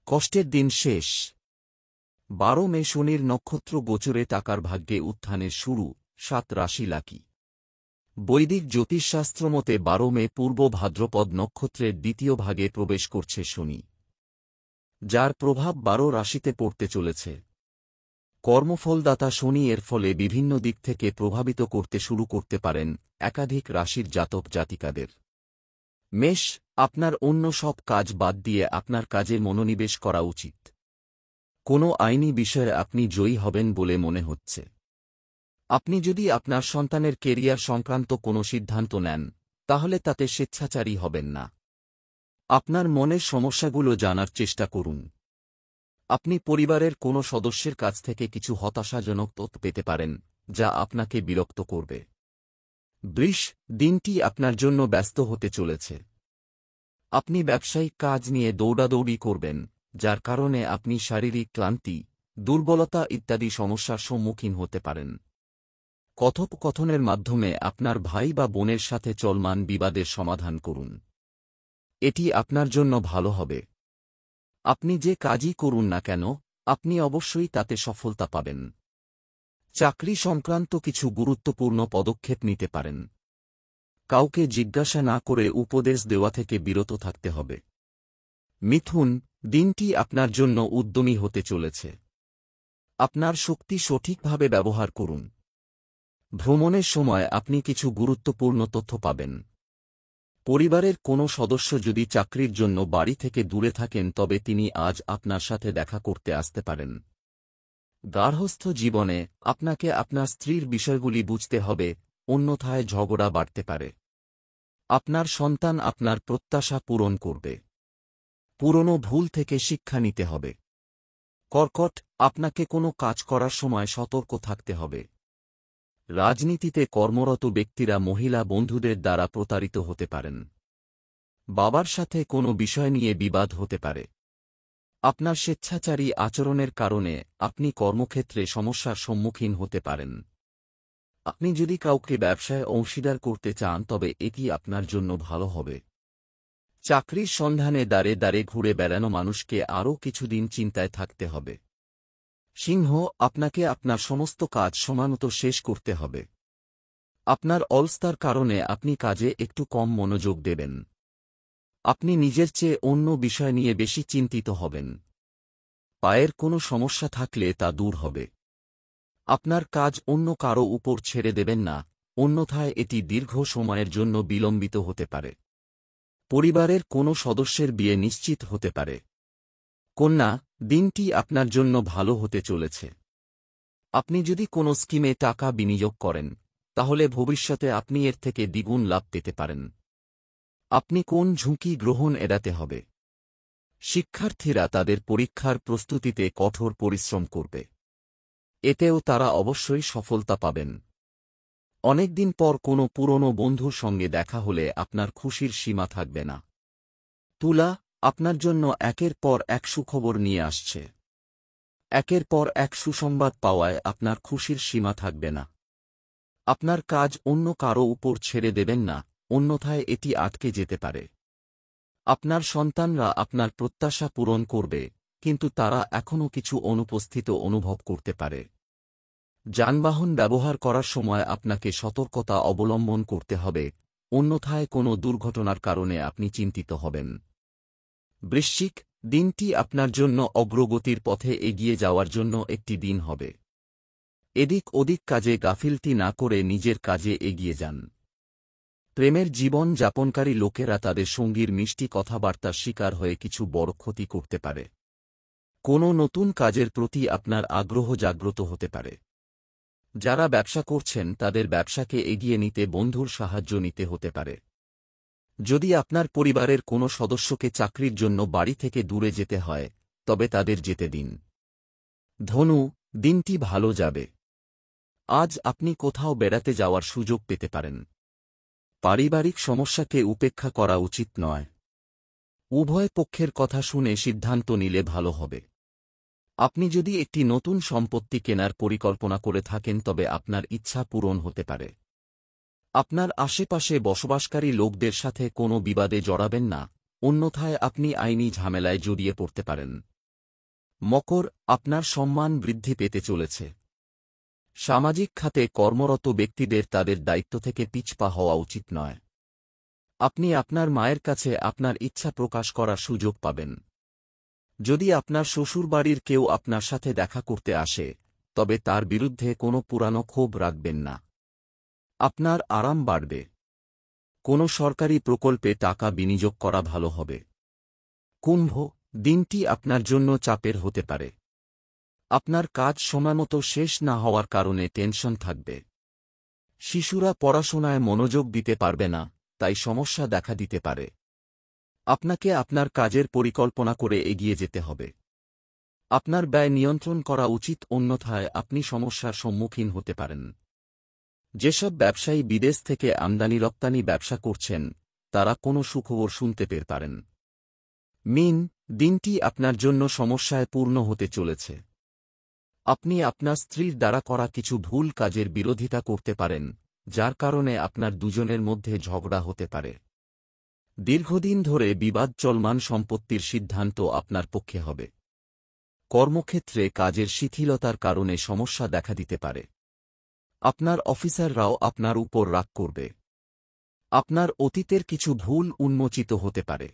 কষ্টের দিন শেষ। 12 মে শনির নক্ষত্র গোচরে টাকার ভাগ্যে উত্থানের শুরু। 7 রাশি লাকি। বৈদিক জ্যোতিষশাস্ত্র মতে 12 মে পূর্ব ভাদ্রপদ নক্ষত্রের দ্বিতীয় ভাগে প্রবেশ করছে শনি, যার প্রভাব 12 রাশিতে পড়তে চলেছে। কর্মফলদাতা শনি এর ফলে বিভিন্ন দিক থেকে প্রভাবিত করতে শুরু করতে পারেন একাধিক রাশির জাতক জাতিকাদের। মেষ, আপনার অন্য সব কাজ বাদ দিয়ে আপনার কাজে মনোনিবেশ করা উচিত। কোনো আইনি বিষয়ে আপনি জয়ী হবেন বলে মনে হচ্ছে। আপনি যদি আপনার সন্তানের কেরিয়ার সংক্রান্ত কোনো সিদ্ধান্ত নেন, তাহলে তাতে স্বেচ্ছাচারী হবেন না। আপনার মনের সমস্যাগুলো জানার চেষ্টা করুন। আপনি পরিবারের কোনো সদস্যের কাছ থেকে কিছু হতাশাজনক তথ্য পেতে পারেন, যা আপনাকে বিরক্ত করবে। বৃষ, দিনটি আপনার জন্য ব্যস্ত হতে চলেছে। আপনি ব্যবসায়িক কাজ নিয়ে দৌড়াদৌড়ি করবেন, যার কারণে আপনি শারীরিক ক্লান্তি, দুর্বলতা ইত্যাদি সমস্যার সম্মুখীন হতে পারেন। কথোপকথনের মাধ্যমে আপনার ভাই বা বোনের সাথে চলমান বিবাদের সমাধান করুন। এটি আপনার জন্য ভালো হবে। আপনি যে কাজই করুন না কেন, আপনি অবশ্যই তাতে সফলতা পাবেন। চাকরি সংক্রান্ত কিছু গুরুত্বপূর্ণ পদক্ষেপ নিতে পারেন। কাউকে জিজ্ঞাসা না করে উপদেশ দেওয়া থেকে বিরত থাকতে হবে। মিথুন, দিনটি আপনার জন্য উদ্যমী হতে চলেছে। আপনার শক্তি সঠিকভাবে ব্যবহার করুন। ভ্রমণের সময় আপনি কিছু গুরুত্বপূর্ণ তথ্য পাবেন। পরিবারের কোনো সদস্য যদি চাকরির জন্য বাড়ি থেকে দূরে থাকেন তবে তিনি আজ আপনার সাথে দেখা করতে আসতে পারেন। গার্হস্থ্য জীবনে আপনাকে আপনার স্ত্রীর বিষয়গুলি বুঝতে হবে, অন্যথায় ঝগড়া বাড়তে পারে। আপনার সন্তান আপনার প্রত্যাশা পূরণ করবে। পুরনো ভুল থেকে শিক্ষা নিতে হবে। কর্কট, আপনাকে কোনো কাজ করার সময় সতর্ক থাকতে হবে। রাজনীতিতে কর্মরত ব্যক্তিরা মহিলা বন্ধুদের দ্বারা প্রতারিত হতে পারেন। বাবার সাথে কোনো বিষয় নিয়ে বিবাদ হতে পারে। আপনার স্বেচ্ছাচারী আচরণের কারণে আপনি কর্মক্ষেত্রে সমস্যার সম্মুখীন হতে পারেন। আপনি যদি কাউকে ব্যবসায় অংশীদার করতে চান তবে এটি আপনার জন্য ভালো হবে। চাকরির সন্ধানে দ্বারে দ্বারে ঘুরে বেড়ানো মানুষকে আরও কিছুদিন চিন্তায় থাকতে হবে। সিংহ, আপনাকে আপনার সমস্ত কাজ সময়মত শেষ করতে হবে। আপনার অলসতার কারণে আপনি কাজে একটু কম মনোযোগ দেবেন। আপনি নিজের চেয়ে অন্য বিষয় নিয়ে বেশি চিন্তিত হবেন। পায়ের কোনো সমস্যা থাকলে তা দূর হবে। আপনার কাজ অন্য কারো উপর ছেড়ে দেবেন না, অন্যথায় এটি দীর্ঘ সময়ের জন্য বিলম্বিত হতে পারে। পরিবারের কোনো সদস্যের বিয়ে নিশ্চিত হতে পারে। কন্যা, দিনটি আপনার জন্য ভালো হতে চলেছে। আপনি যদি কোনো স্কিমে টাকা বিনিয়োগ করেন, তাহলে ভবিষ্যতে আপনি এর থেকে দ্বিগুণ লাভ পেতে পারেন। আপনি কোন ঝুঁকি গ্রহণ এড়াতে হবে। শিক্ষার্থীরা তাদের পরীক্ষার প্রস্তুতিতে কঠোর পরিশ্রম করবে। এতেও তারা অবশ্যই সফলতা পাবেন। অনেকদিন পর কোনো পুরনো বন্ধুর সঙ্গে দেখা হলে আপনার খুশির সীমা থাকবে না। তুলা, আপনার জন্য একের পর এক সুখবর নিয়ে আসছে। একের পর এক সুসংবাদ পাওয়ায় আপনার খুশির সীমা থাকবে না। আপনার কাজ অন্য কারো উপর ছেড়ে দেবেন না, অন্যথায় এটি আটকে যেতে পারে। আপনার সন্তানরা আপনার প্রত্যাশা পূরণ করবে, কিন্তু তারা এখনও কিছু অনুপস্থিত অনুভব করতে পারে। যানবাহন ব্যবহার করার সময় আপনাকে সতর্কতা অবলম্বন করতে হবে, অন্যথায় কোনো দুর্ঘটনার কারণে আপনি চিন্তিত হবেন। বৃশ্চিক, দিনটি আপনার জন্য অগ্রগতির পথে এগিয়ে যাওয়ার জন্য একটি দিন হবে। এদিক ওদিক কাজে গাফিলতি না করে নিজের কাজে এগিয়ে যান। প্রেমের জীবন যাপনকারী লোকেরা তাদের সঙ্গীর মিষ্টি কথাবার্তার শিকার হয়ে কিছু বড় ক্ষতি করতে পারে। কোনো নতুন কাজের প্রতি আপনার আগ্রহ জাগ্রত হতে পারে। যারা ব্যবসা করছেন তাদের ব্যবসাকে এগিয়ে নিতে বন্ধুর সাহায্য নিতে হতে পারে। যদি আপনার পরিবারের কোনো সদস্যকে চাকরির জন্য বাড়ি থেকে দূরে যেতে হয়, তবে তাদের যেতে দিন। ধনু, দিনটি ভালো যাবে। আজ আপনি কোথাও বেড়াতে যাওয়ার সুযোগ পেতে পারেন। পারিবারিক সমস্যাকে উপেক্ষা করা উচিত নয়। উভয় পক্ষের কথা শুনে সিদ্ধান্ত নিলে ভালো হবে। আপনি যদি একটি নতুন সম্পত্তি কেনার পরিকল্পনা করে থাকেন তবে আপনার ইচ্ছা পূরণ হতে পারে। আপনার আশেপাশে বসবাসকারী লোকদের সাথে কোনো বিবাদে জড়াবেন না, অন্যথায় আপনি আইনি ঝামেলায় জড়িয়ে পড়তে পারেন। মকর, আপনার সম্মান বৃদ্ধি পেতে চলেছে। সামাজিক খাতে কর্মরত ব্যক্তিদের তাদের দায়িত্ব থেকে পিছপা হওয়া উচিত নয়। আপনি আপনার মায়ের কাছে আপনার ইচ্ছা প্রকাশ করার সুযোগ পাবেন। যদি আপনার শ্বশুরবাড়ির কেউ আপনার সাথে দেখা করতে আসে, তবে তার বিরুদ্ধে কোনো পুরানো ক্ষোভ রাখবেন না। আপনার আরাম বাড়বে। কোনো সরকারি প্রকল্পে টাকা বিনিয়োগ করা ভালো হবে। কুম্ভ, দিনটি আপনার জন্য চাপের হতে পারে। আপনার কাজ সময়মতো শেষ না হওয়ার কারণে টেনশন থাকবে। শিশুরা পড়াশোনায় মনোযোগ দিতে পারবে না, তাই সমস্যা দেখা দিতে পারে। আপনাকে আপনার কাজের পরিকল্পনা করে এগিয়ে যেতে হবে। আপনার ব্যয় নিয়ন্ত্রণ করা উচিত, অন্যথায় আপনি সমস্যার সম্মুখীন হতে পারেন। যেসব ব্যবসায়ী বিদেশ থেকে আমদানি রপ্তানি ব্যবসা করছেন, তারা কোনো সুখবর শুনতে পেতে পারেন। মীন, দিনটি আপনার জন্য সমস্যায় পূর্ণ হতে চলেছে। আপনি আপনার স্ত্রীর দ্বারা করা কিছু ভুল কাজের বিরোধিতা করতে পারেন, যার কারণে আপনার দুজনের মধ্যে ঝগড়া হতে পারে। দীর্ঘদিন ধরে বিবাদ চলমান সম্পত্তির সিদ্ধান্ত আপনার পক্ষে হবে। কর্মক্ষেত্রে কাজের শিথিলতার কারণে সমস্যা দেখা দিতে পারে। আপনার অফিসাররাও আপনার উপর রাগ করবে। আপনার অতীতের কিছু ভুল উন্মোচিত হতে পারে।